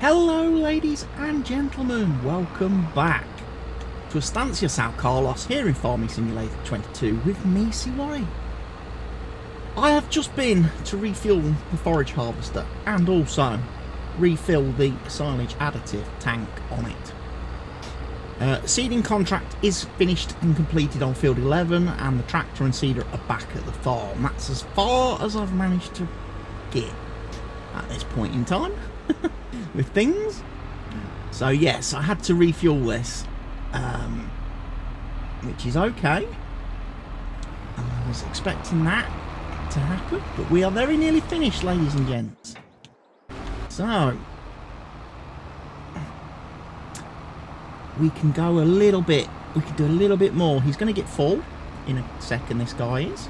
Hello ladies and gentlemen, welcome back to Estância São Carlos here in Farming Simulator 22 with me, CY. I have just been to refuel the forage harvester and also refill the silage additive tank on it. Seeding contract is finished and completed on field 11 and the tractor and seeder are back at the farm. That's as far as I've managed to get at this point in time. With things. So yes, I had to refuel this, which is okay. I was expecting that to happen, but we are very nearly finished, ladies and gents. So we can go a little bit, we can do a little bit more. He's going to get full in a second, this guy is.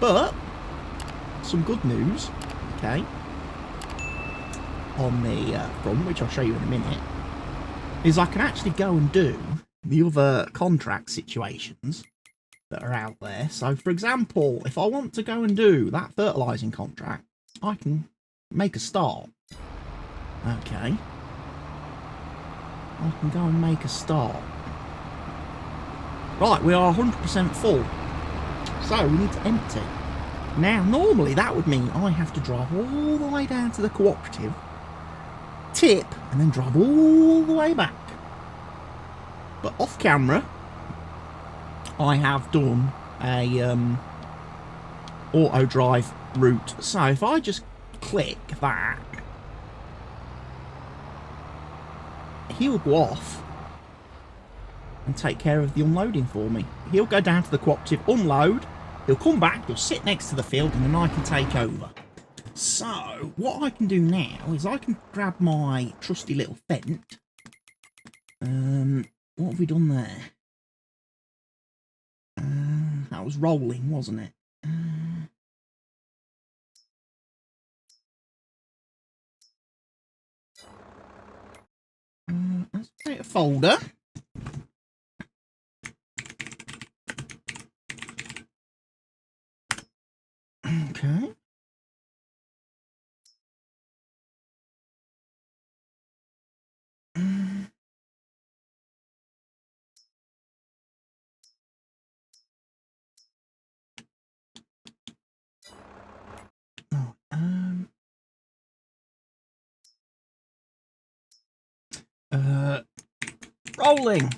But some good news, okay, on the front, which I'll show you in a minute, is I can actually go and do the other contract situations that are out there. So for example, if I want to go and do that fertilising contract, I can make a start. Okay, I can go and make a start. Right, we are 100% full, so we need to empty. Now normally that would mean I have to drive all the way down to the cooperative, tip, and then drive all the way back. But off camera, I have done a auto drive route. So if I just click that, he'll go off and take care of the unloading for me. He'll go down to the cooperative, unload, he'll come back, he'll sit next to the field, and then I can take over. So, what I can do now is I can grab my trusty little Fent. What have we done there? That was rolling, wasn't it? Let's create a folder. Okay. Rolling.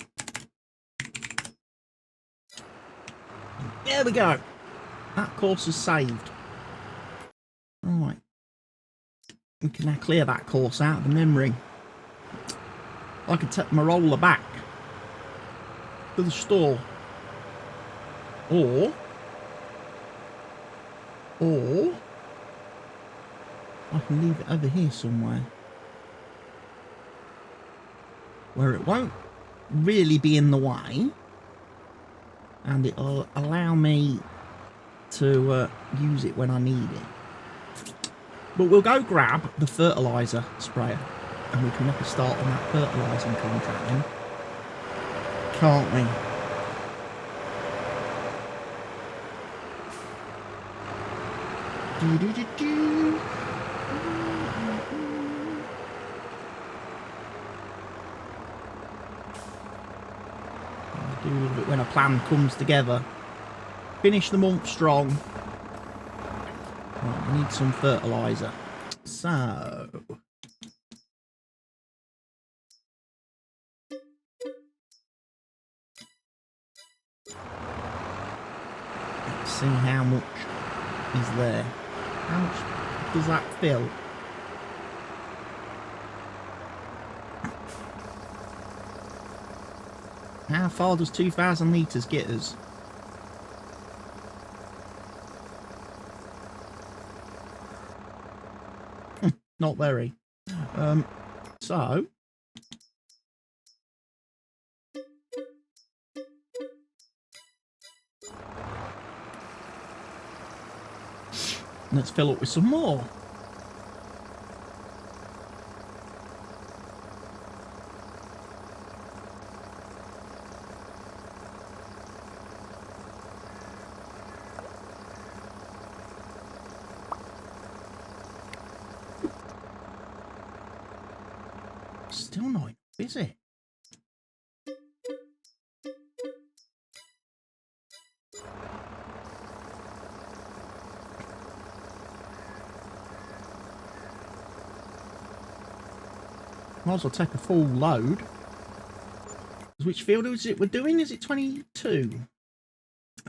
There we go. That course is saved. Right. We can now clear that course out of the memory. I can take my roller back to the store. Or I can leave it over here somewhere where it won't really be in the way and it'll allow me to use it when I need it. But we'll go grab the fertiliser sprayer and we can make a start on that fertilising contract then, can't we? Do a little bit when a plan comes together. Finish the month strong. Right, we need some fertiliser. So let's see how much is there. How much does that fill? How far does 2,000 litres get us? Not very. So let's fill up with some more. Still not enough, is it? Might as well take a full load. Which field is it we're doing? Is it 22?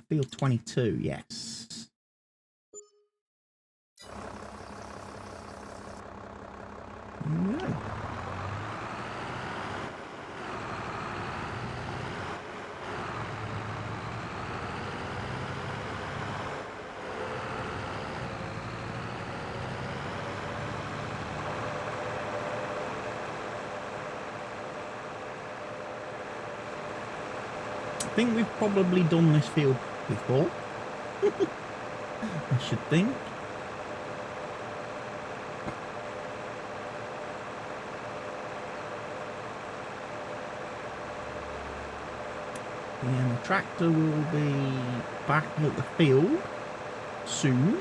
Field 22, yes. There we go. I think we've probably done this field before. I should think. And the tractor will be back at the field soon.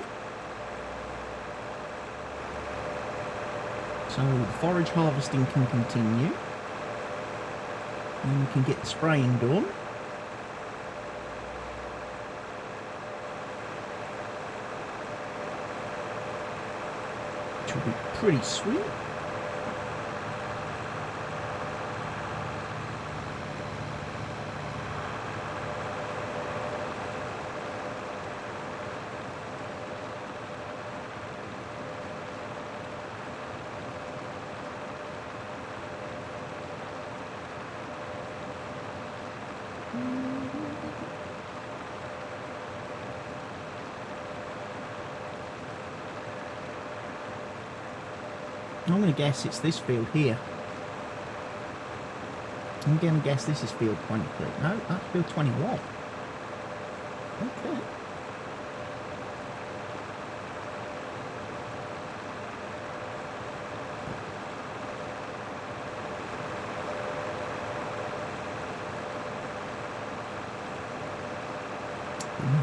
So the forage harvesting can continue. And we can get the spraying done. Which will be pretty sweet. I'm going to guess it's this field here. I'm going to guess this is field 23. No, that's field 21. Okay.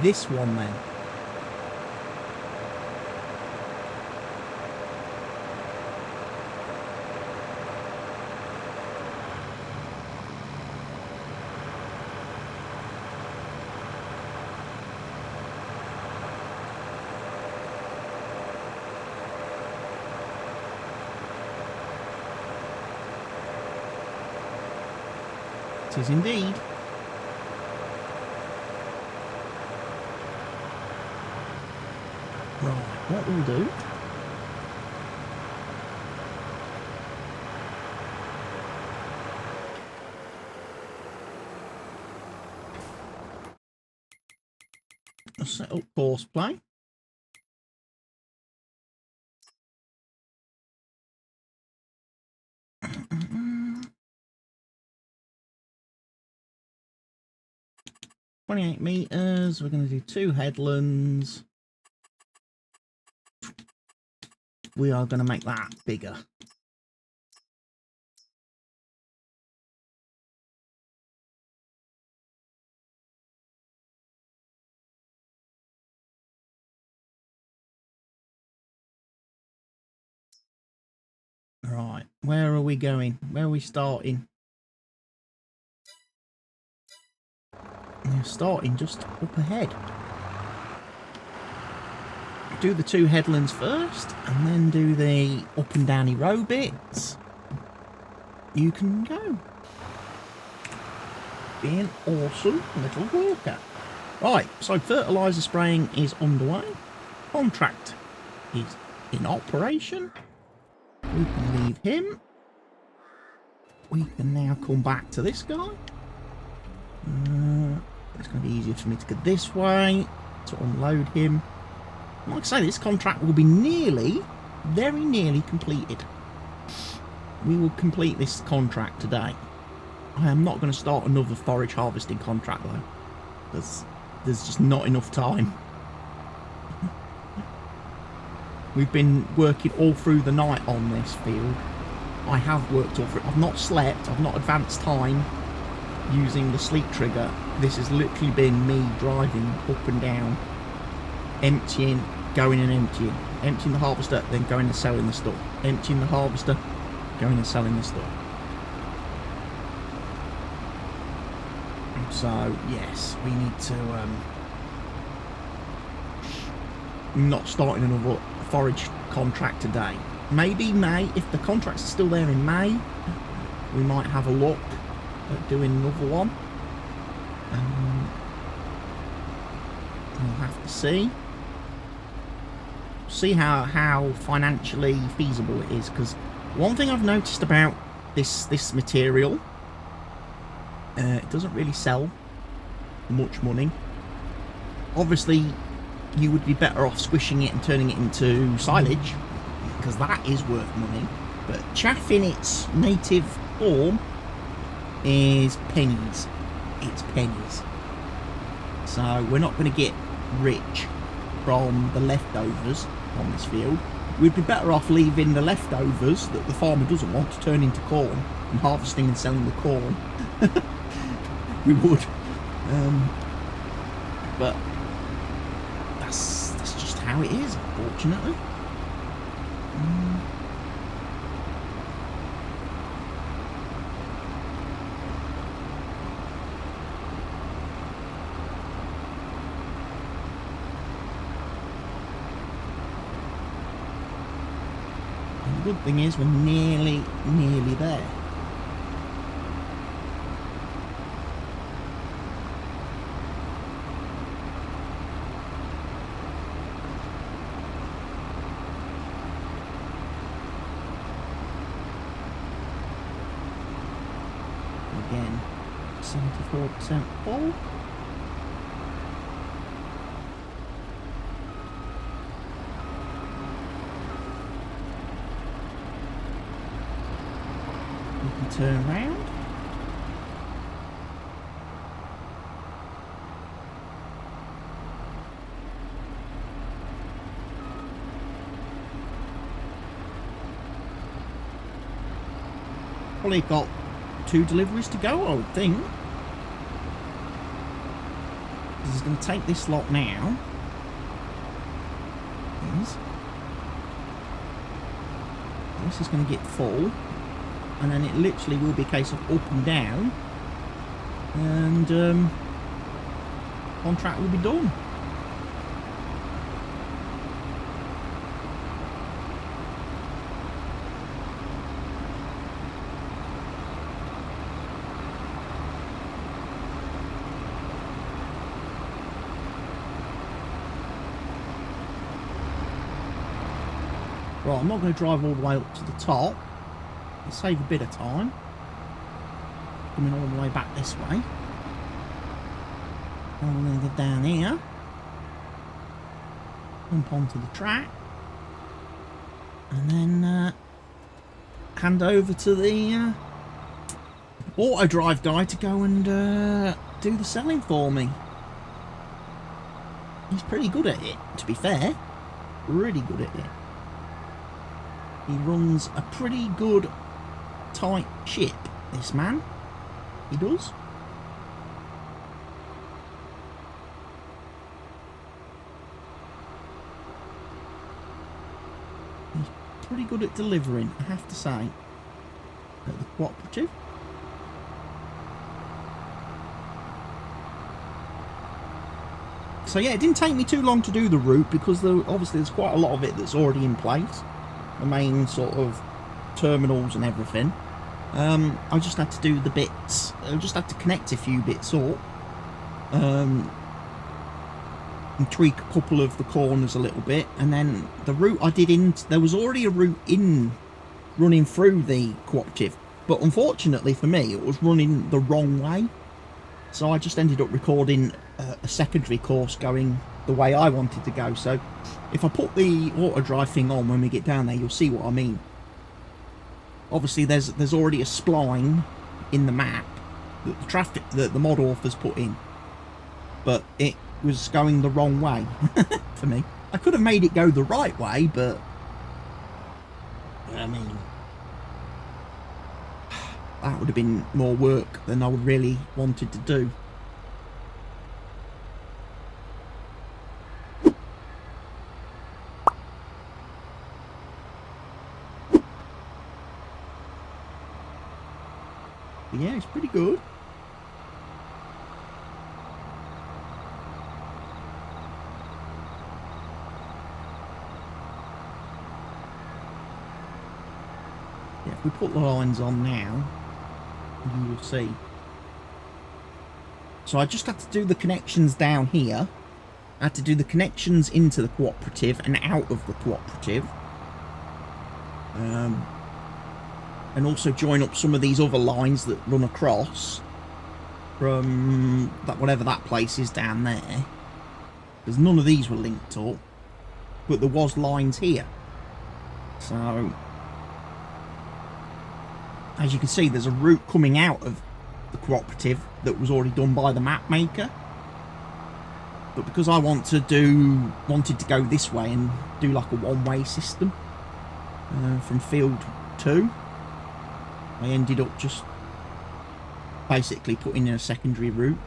This one then. It is indeed. Right, what we'll do I'll set up course play. $28 meters. We're going to do 2 headlands. We are going to make that bigger. Right, where are we going? Where are we starting? We're starting just up ahead. Do the 2 headlands first, and then do the up and downy row bits. You can go. Be an awesome little worker. Right, so fertiliser spraying is underway. Contract is in operation. We can leave him. We can now come back to this guy. It's going to be easier for me to go this way to unload him. Like I say, this contract will be very nearly completed. We will complete this contract today. I am not going to start another forage harvesting contract though. There's just not enough time. We've been working all through the night on this field. I have worked all through it. I've not slept. I've not advanced time using the sleep trigger. This has literally been me driving up and down, emptying, going and emptying the harvester, then going and selling the stuff, emptying the harvester, going and selling the stuff. So yes, we need to not starting another forage contract today. Maybe May, if the contracts are still there in May, we might have a look at doing another one. We'll have to see how financially feasible it is, because one thing I've noticed about this material, it doesn't really sell much money. Obviously you would be better off squishing it and turning it into silage, because that is worth money, but chaff in its native form is pennies. It's pennies. So we're not going to get rich from the leftovers on this field. We'd be better off leaving the leftovers that the farmer doesn't want to turn into corn, and harvesting and selling the corn. We would, but that's just how it is, unfortunately. And the good thing is we're nearly there. Again, 74% full. We can turn around. Probably got 2 deliveries to go, I would think. This is going to take this lot now. This is going to get full, and then it literally will be a case of up and down, and contract will be done. Right, I'm not going to drive all the way up to the top. I'll save a bit of time. Coming all the way back this way. I'm going to go down here. Jump onto the track. And then hand over to the auto drive guy to go and do the selling for me. He's pretty good at it, to be fair. Really good at it. He runs a pretty good, tight ship, this man. He does. He's pretty good at delivering, I have to say. At the cooperative. So yeah, it didn't take me too long to do the route, because obviously there's quite a lot of it that's already in place. The main sort of terminals and everything. I just had to do the bits. I just had to connect a few bits up, and tweak a couple of the corners a little bit, and then the route I did there was already a route running through the cooperative, but unfortunately for me it was running the wrong way, so I just ended up recording a secondary course going the way I wanted to go. So if I put the auto drive thing on when we get down there, you'll see what I mean. Obviously there's already a spline in the map that the mod authors put in, but it was going the wrong way for me. I could have made it go the right way, but I mean, that would have been more work than I really wanted to do. But yeah, it's pretty good. if we put the lines on now, you will see. So I just had to do the connections down here. I had to do the connections into the cooperative and out of the cooperative. And also join up some of these other lines that run across from that, whatever that place is down there. Because none of these were linked up, but there was lines here. So, as you can see, there's a route coming out of the cooperative that was already done by the map maker. But because I wanted to go this way and do like a one-way system from field 2, I ended up just basically putting in a secondary route.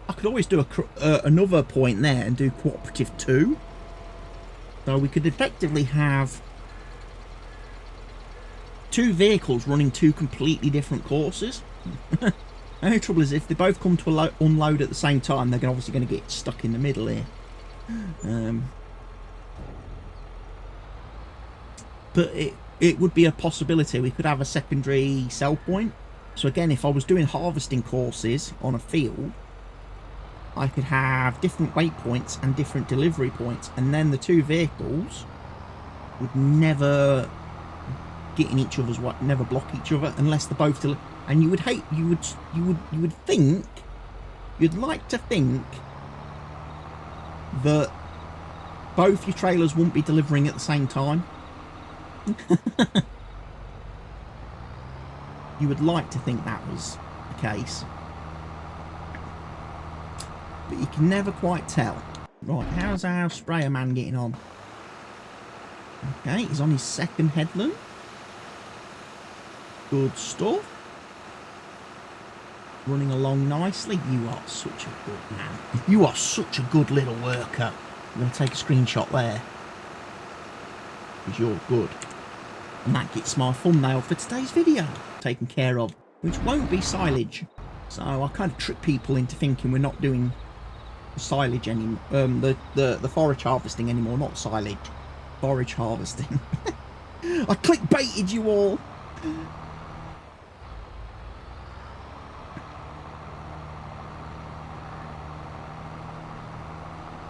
I could always do another point there and do cooperative 2. So we could effectively have 2 vehicles running 2 completely different courses. The only trouble is if they both come to unload at the same time, they're obviously going to get stuck in the middle here. But it would be a possibility. We could have a secondary sell point. So again, if I was doing harvesting courses on a field, I could have different waypoints and different delivery points, and then the 2 vehicles would never get in each other's way, never block each other unless they're both and you would think, you'd like to think that both your trailers wouldn't be delivering at the same time. You would like to think that was the case, but you can never quite tell. Right, how's our sprayer man getting on? Okay, he's on his 2nd headland. Good stuff. Running along nicely. You are such a good man. You are such a good little worker. I'm going to take a screenshot there, because you're good. And that gets my thumbnail for today's video taken care of, which won't be silage. So I kind of trick people into thinking we're not doing silage anymore, the forage harvesting anymore, not silage, forage harvesting. I clickbaited you all.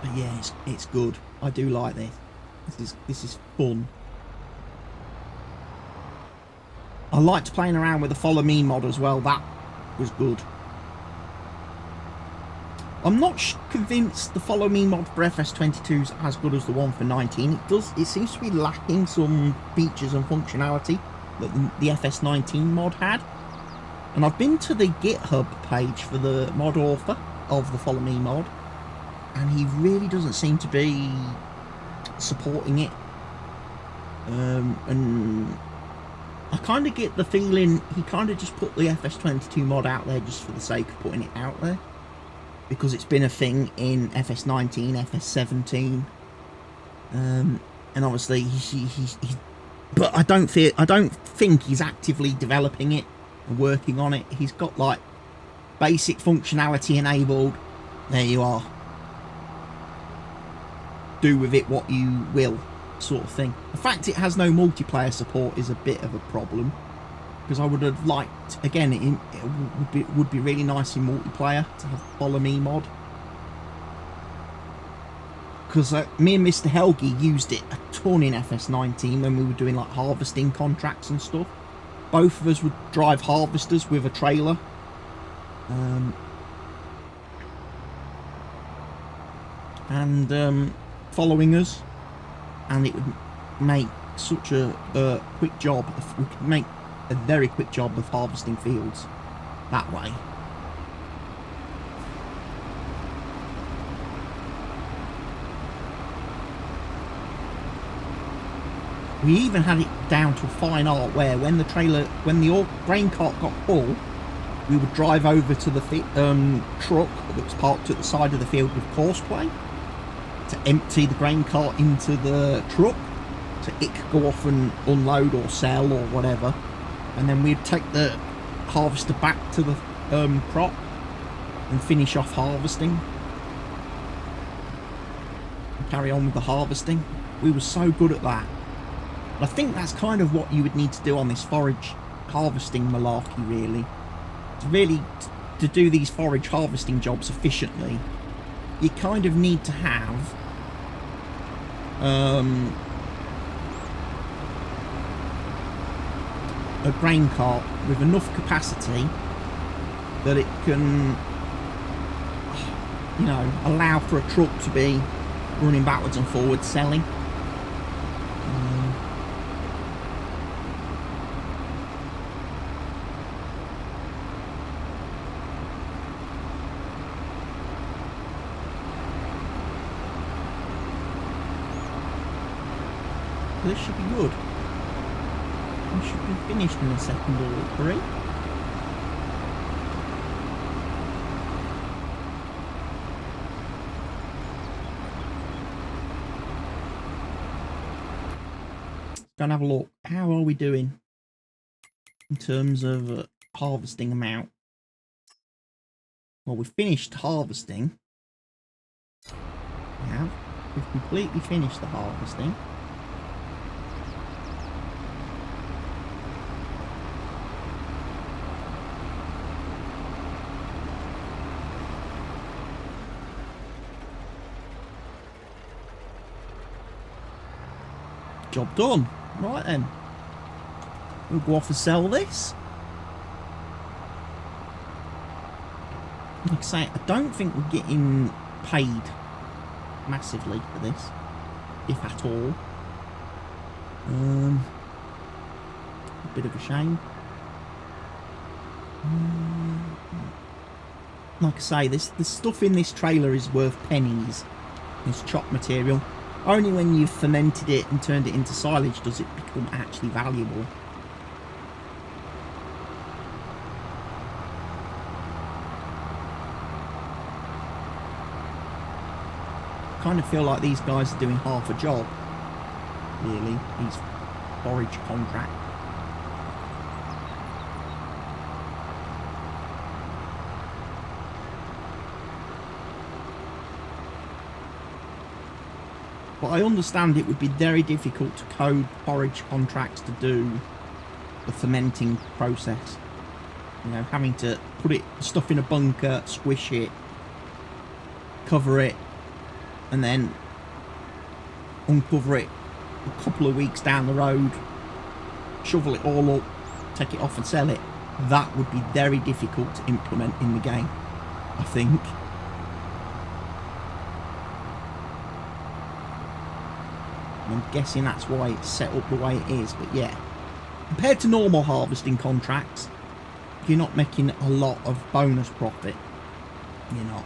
But yeah, it's good. I do like this. This is fun. I liked playing around with the follow me mod as well. That was good. I'm not convinced the follow me mod for FS22 is as good as the one for 19. It seems to be lacking some features and functionality that the FS19 mod had. And I've been to the GitHub page for the mod author of the follow me mod, and he really doesn't seem to be supporting it. And I kind of get the feeling he kind of just put the FS22 mod out there just for the sake of putting it out there, because it's been a thing in FS19, FS17, and obviously but I don't think he's actively developing it and working on it. He's got like basic functionality enabled. There you are. Do with it what you will, sort of thing. The fact it has no multiplayer support is a bit of a problem, because I would have liked, again, it would be really nice in multiplayer to have follow me mod, because me and Mr. Helgi used it a ton in FS19 when we were doing like harvesting contracts and stuff. Both of us would drive harvesters with a trailer, and following us, and it would make such a quick job. We could make a very quick job of harvesting fields that way. We even had it down to a fine art where when the grain cart got full, we would drive over to the truck that was parked at the side of the field with courseplay to empty the grain cart into the truck, so it could go off and unload or sell or whatever, and then we'd take the harvester back to the crop and finish off harvesting and carry on with the harvesting. We were so good at that. I think that's kind of what you would need to do on this forage harvesting malarkey, really. To do these forage harvesting jobs efficiently, you kind of need to have a grain cart with enough capacity that it can, you know, allow for a truck to be running backwards and forwards selling. This should be good. We should be finished in a second or three. Go and have a look. How are we doing in terms of harvesting amount? Well, we've finished harvesting. Yeah, we've completely finished the harvesting. Job done. Right then. We'll go off and sell this. Like I say, I don't think we're getting paid massively for this, if at all. A bit of a shame. Like I say, the stuff in this trailer is worth pennies. This chopped material. Only when you've fermented it and turned it into silage does it become actually valuable. I kind of feel like these guys are doing half a job, really, these forage contracts. But I understand it would be very difficult to code forage contracts to do the fermenting process. You know, having to put stuff in a bunker, squish it, cover it, and then uncover it a couple of weeks down the road, shovel it all up, take it off and sell it. That would be very difficult to implement in the game, I think. I'm guessing that's why it's set up the way it is, but yeah. Compared to normal harvesting contracts, you're not making a lot of bonus profit. You're not.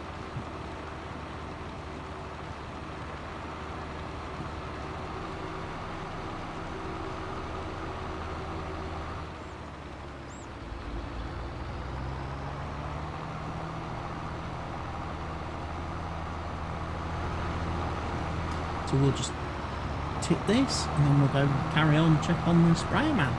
So we'll just tip this and then we'll go carry on and check on the sprayer man.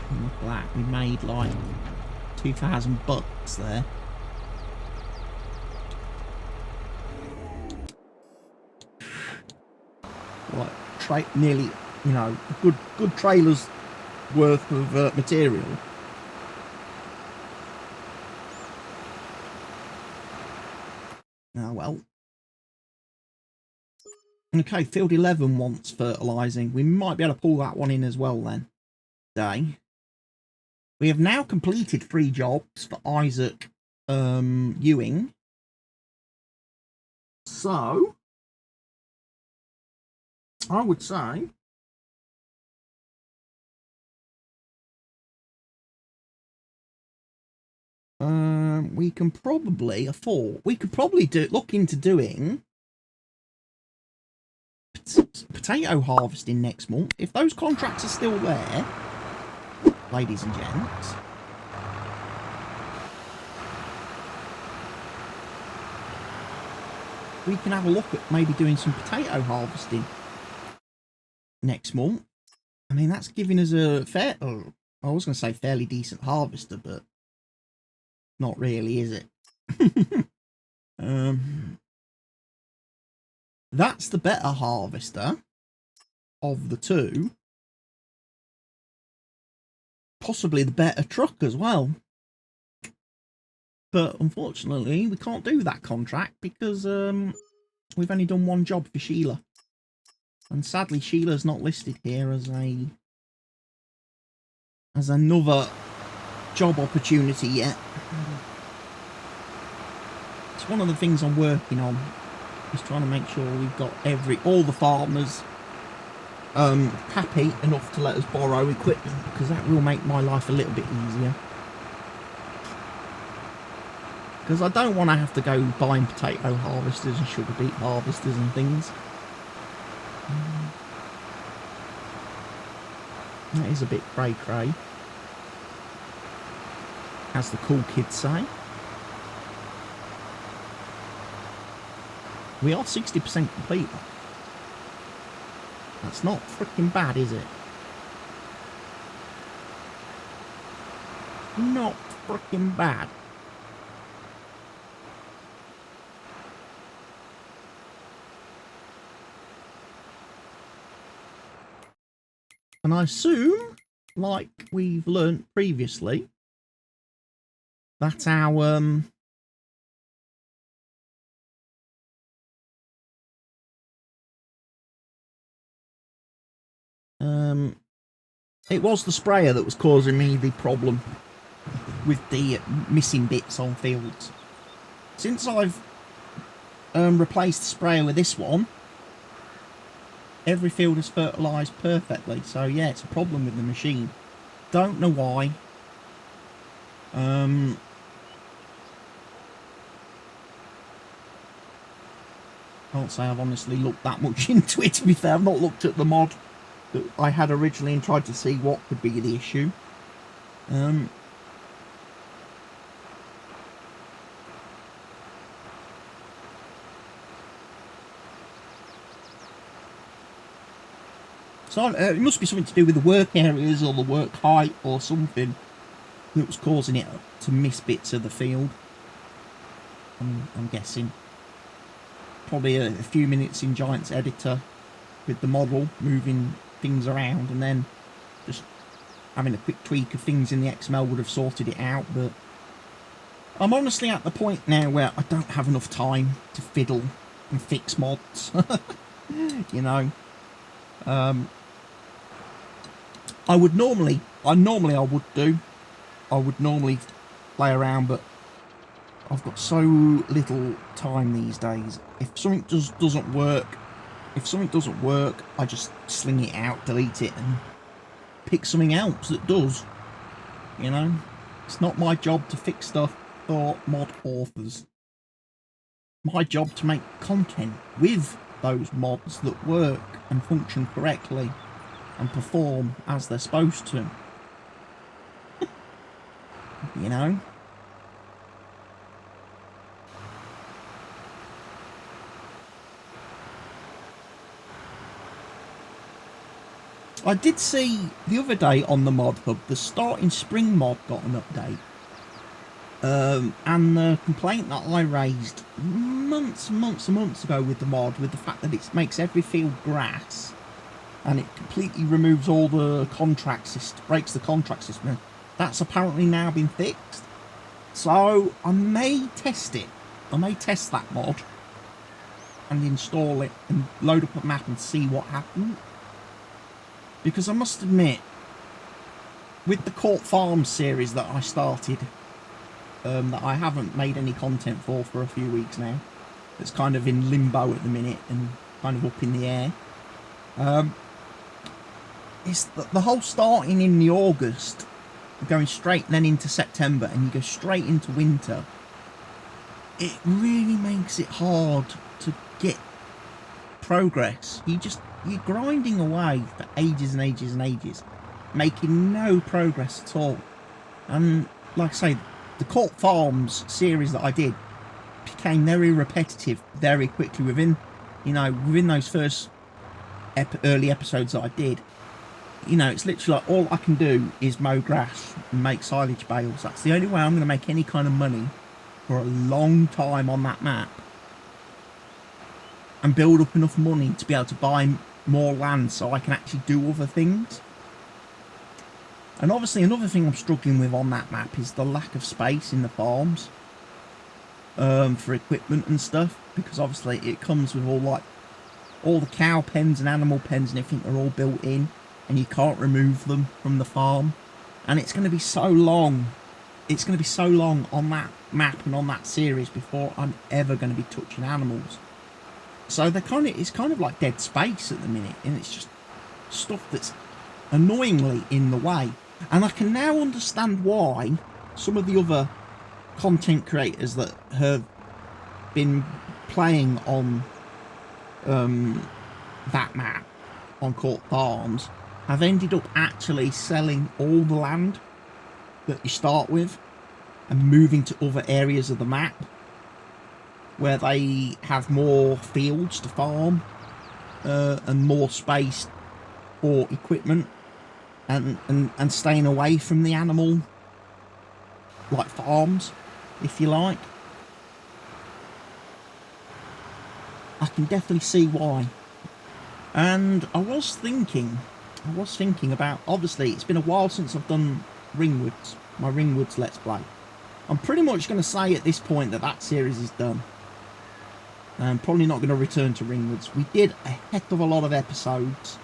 And look at that, we made like 2,000 bucks there. Like nearly, you know, good trailers worth of material. Oh well. Okay, field 11 wants fertilising. We might be able to pull that one in as well then. Today. We have now completed 3 jobs for Isaac Ewing. So I would say we can probably afford. We could probably look into doing potato harvesting next month if those contracts are still there, ladies and gents. We can have a look at maybe doing some potato harvesting next month. I mean, that's giving us a fair I was going to say fairly decent harvester, but not really, is it? That's the better harvester of the two. Possibly the better truck as well. But unfortunately, we can't do that contract because we've only done one job for Sheila. And sadly, Sheila's not listed here as another job opportunity yet. It's one of the things I'm working on, is trying to make sure we've got all the farmers happy enough to let us borrow equipment, because that will make my life a little bit easier. Because I don't want to have to go buying potato harvesters and sugar beet harvesters and things. That is a bit cray-cray, as the cool kids say. We are 60% complete. That's not freaking bad, is it? Not freaking bad. And I assume, like we've learnt previously, that our it was the sprayer that was causing me the problem with the missing bits on fields. Since I've replaced the sprayer with this one, every field is fertilised perfectly. So yeah, it's a problem with the machine. Don't know why. Can't say I've honestly looked that much into it, to be fair. I've not looked at the mod that I had originally and tried to see what could be the issue. So it must be something to do with the work areas or the work height or something that was causing it to miss bits of the field. I'm guessing. Probably a few minutes in Giant's editor with the model, moving things around, and then just having a quick tweak of things in the XML would have sorted it out. But I'm honestly at the point now where I don't have enough time to fiddle and fix mods. You know, I would normally play around, but I've got so little time these days. If something doesn't work, I just sling it out, delete it, and pick something else that does. You know, it's not my job to fix stuff for mod authors. My job to make content with those mods that work and function correctly and perform as they're supposed to. You know? I did see the other day on the mod hub, the starting spring mod got an update. And the complaint that I raised months ago with the mod, with the fact that it makes every field grass and it completely removes all the contract system, breaks the contract system, that's apparently now been fixed. So I may test it. I may test that mod and install it and load up a map and see what happens. Because I must admit, with the Court Farms series that I started, that I haven't made any content for a few weeks now, it's kind of in limbo at the minute and kind of up in the air. It's the whole starting in the August, going straight then into September, and you go straight into winter. It really makes it hard to get progress. You're grinding away for ages and ages and ages, making no progress at all. And like I say, the Court Farms series that I did became very repetitive very quickly within those first early episodes that I did. you know, it's literally like all I can do is mow grass and make silage bales. That's the only way I'm going to make any kind of money for a long time on that map, and build up enough money to be able to buy more land so I can actually do other things. And obviously another thing I'm struggling with on that map is the lack of space in the farms for equipment and stuff, because obviously it comes with all the cow pens and animal pens and everything are all built in, and you can't remove them from the farm. And it's going to be so long. It's going to be so long on that map and on that series before I'm ever going to be touching animals. So it's kind of like dead space at the minute, and it's just stuff that's annoyingly in the way. And I can now understand why some of the other content creators that have been playing on that map on Court Farms have ended up actually selling all the land that you start with and moving to other areas of the map where they have more fields to farm and more space for equipment, and staying away from the animal like farms, if you like. I can definitely see why. And I was thinking about, obviously it's been a while since I've done my Ringwoods Let's Play. I'm pretty much going to say at this point that series is done. I'm probably not going to return to Ringwoods. We did a heck of a lot of episodes.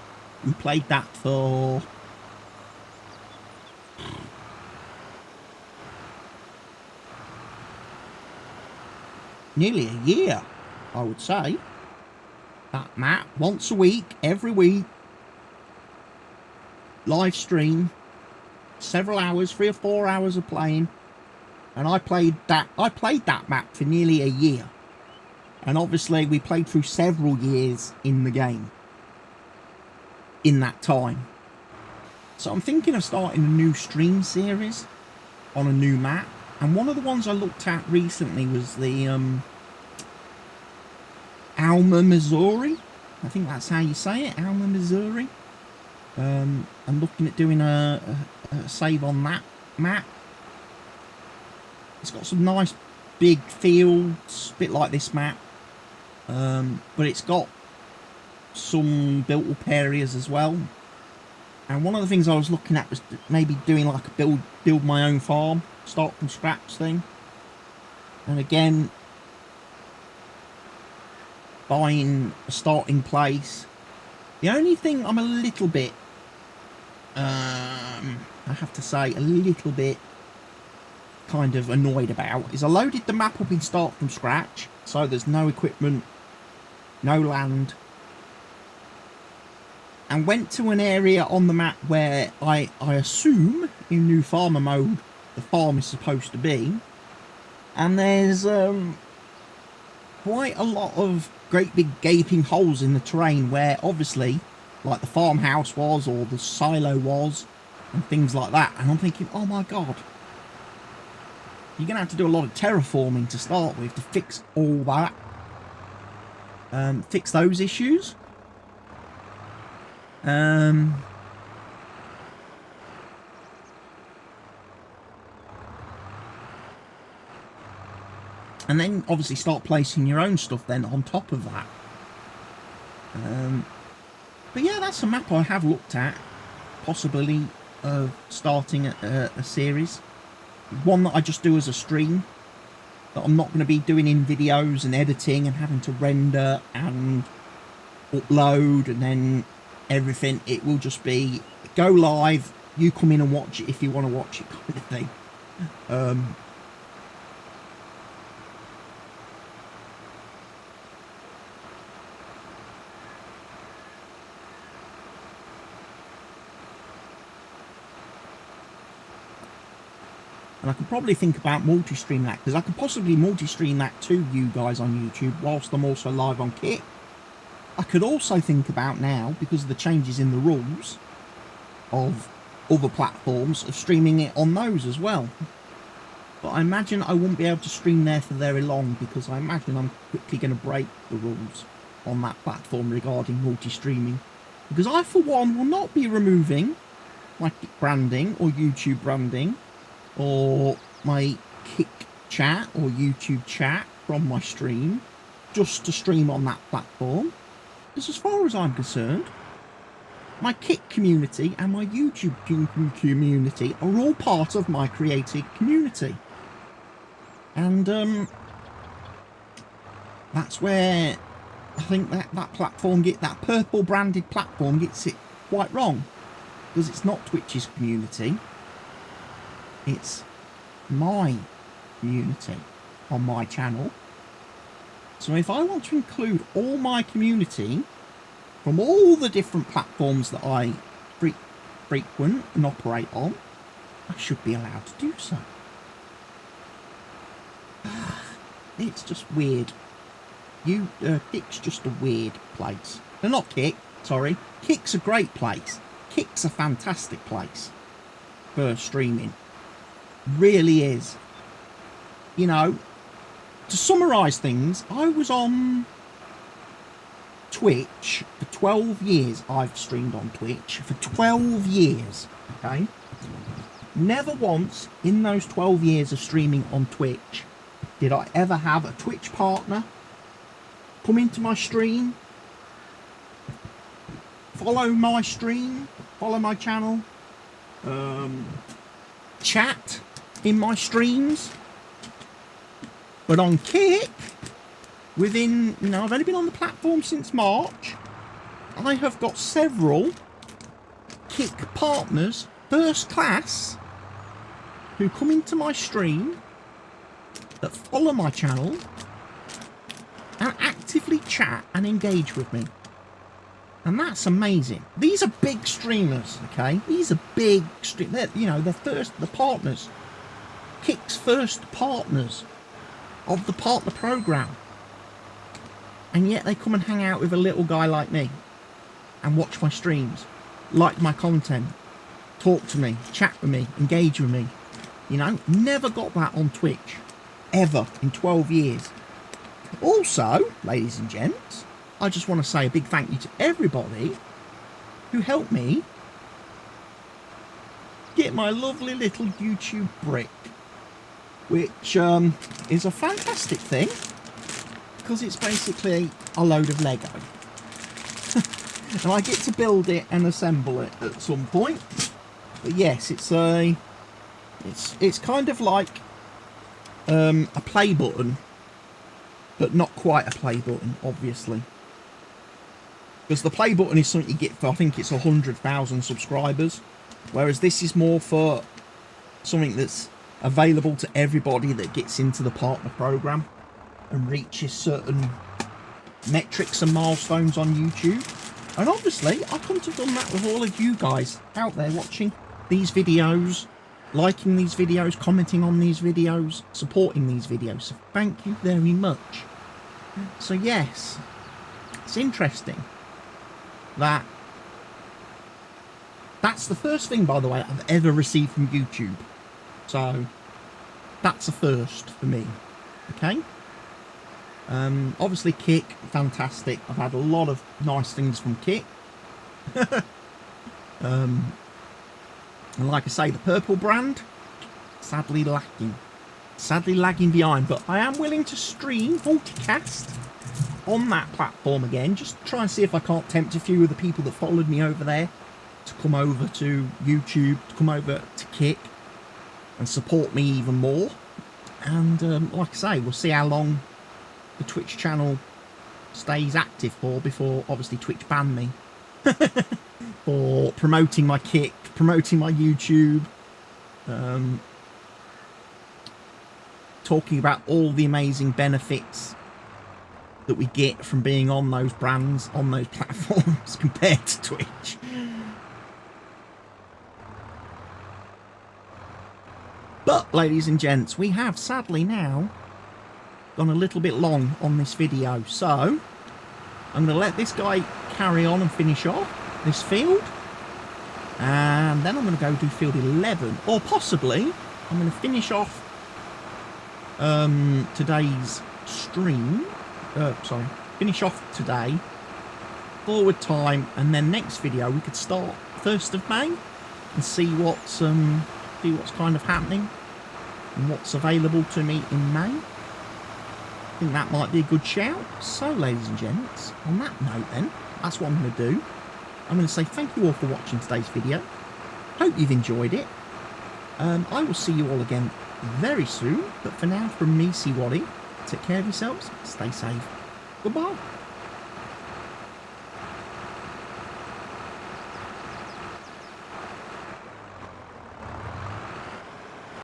We played that for nearly a year, I would say. That map, once a week, every week. Live stream. Several hours, 3 or 4 hours of playing. And I played that map for nearly a year. And obviously we played through several years in the game in that time. So I'm thinking of starting a new stream series on a new map. And one of the ones I looked at recently was the Alma, Missouri. I think that's how you say it, Alma, Missouri. I'm looking at doing a save on that map. It's got some nice big fields, a bit like this map. But it's got some built up areas as well. And one of the things I was looking at was maybe doing like a build my own farm, start from scratch thing. And again, buying a starting place. The only thing I'm a little bit, I have to say, a little bit kind of annoyed about is I loaded the map up in start from scratch, so there's no equipment, no land, and went to an area on the map where I assume in new farmer mode the farm is supposed to be, and there's quite a lot of great big gaping holes in the terrain where obviously like the farmhouse was or the silo was and things like that. And I'm thinking, oh my god, you're gonna have to do a lot of terraforming to start with to fix all that, fix those issues. And then obviously start placing your own stuff then on top of that. But yeah, that's a map I have looked at, possibly starting a series. One that I just do as a stream, that I'm not going to be doing in videos and editing and having to render and upload and then everything. It will just be go live, you come in and watch it if you want to watch it, kind of thing. And I could probably think about multi-stream that, because I could possibly multi-stream that to you guys on YouTube whilst I'm also live on Kit. I could also think about now, because of the changes in the rules of other platforms, of streaming it on those as well. But I imagine I won't be able to stream there for very long, because I imagine I'm quickly going to break the rules on that platform regarding multi-streaming. Because I, for one, will not be removing my Kick branding or YouTube branding or my Kick chat or YouTube chat from my stream just to stream on that platform. Because as far as I'm concerned, my Kick community and my YouTube community are all part of my creative community. And that's where I think that platform, that purple branded platform gets it quite wrong. Because it's not Twitch's community. It's my community on my channel. So if I want to include all my community from all the different platforms that I frequent and operate on, I should be allowed to do so. It's just weird. Kick's just a weird place. No, not Kick, sorry. Kick's a great place. Kick's a fantastic place for streaming. Really is. You know, to summarise things, I was on Twitch for 12 years. I've streamed on Twitch for 12 years, okay? Never once in those 12 years of streaming on Twitch did I ever have a Twitch partner come into my stream, follow my stream, follow my channel, chat in my streams. But on Kick, within, you know, I've only been on the platform since March, I have got several Kick partners, first class, who come into my stream, that follow my channel, and actively chat and engage with me. And that's amazing. These are big streamers, okay? These are big streamers. You know, the partners. Kick's first partners of the partner program. And yet they come and hang out with a little guy like me and watch my streams, like my content, talk to me, chat with me, engage with me. You know, never got that on Twitch, ever, in 12 years. Also, ladies and gents, I just want to say a big thank you to everybody who helped me get my lovely little YouTube brick, which is a fantastic thing, because it's basically a load of Lego. And I get to build it and assemble it at some point. But yes, it's kind of like a play button, but not quite a play button, obviously. Because the play button is something you get for, I think it's 100,000 subscribers. Whereas this is more for something that's available to everybody that gets into the partner program and reaches certain metrics and milestones on YouTube. And obviously, I couldn't have done that with all of you guys out there watching these videos, liking these videos, commenting on these videos, supporting these videos. So thank you very much. So yes, it's interesting that that's the first thing, by the way, I've ever received from YouTube. So that's a first for me. Okay. Obviously Kick, fantastic. I've had a lot of nice things from Kick. And like I say, the purple brand, sadly lagging behind, but I am willing to stream multicast on that platform again, just to try and see if I can't tempt a few of the people that followed me over there to come over to YouTube, to come over to Kick and support me even more. And like I say, we'll see how long the Twitch channel stays active for before obviously Twitch ban me for promoting my Kick, promoting my YouTube, talking about all the amazing benefits that we get from being on those brands, on those platforms compared to Twitch. But ladies and gents, we have sadly now gone a little bit long on this video, so I'm going to let this guy carry on and finish off this field, and then I'm going to go do field 11, or possibly I'm going to finish off today's stream, finish off today forward time, and then next video we could start 1st of May and see what's kind of happening and what's available to me in May. I think that might be a good shout. So, ladies and gents, on that note then, that's what I'm going to do. I'm going to say thank you all for watching today's video. Hope you've enjoyed it. I will see you all again very soon. But for now, from me, Siwari, take care of yourselves. Stay safe. Goodbye.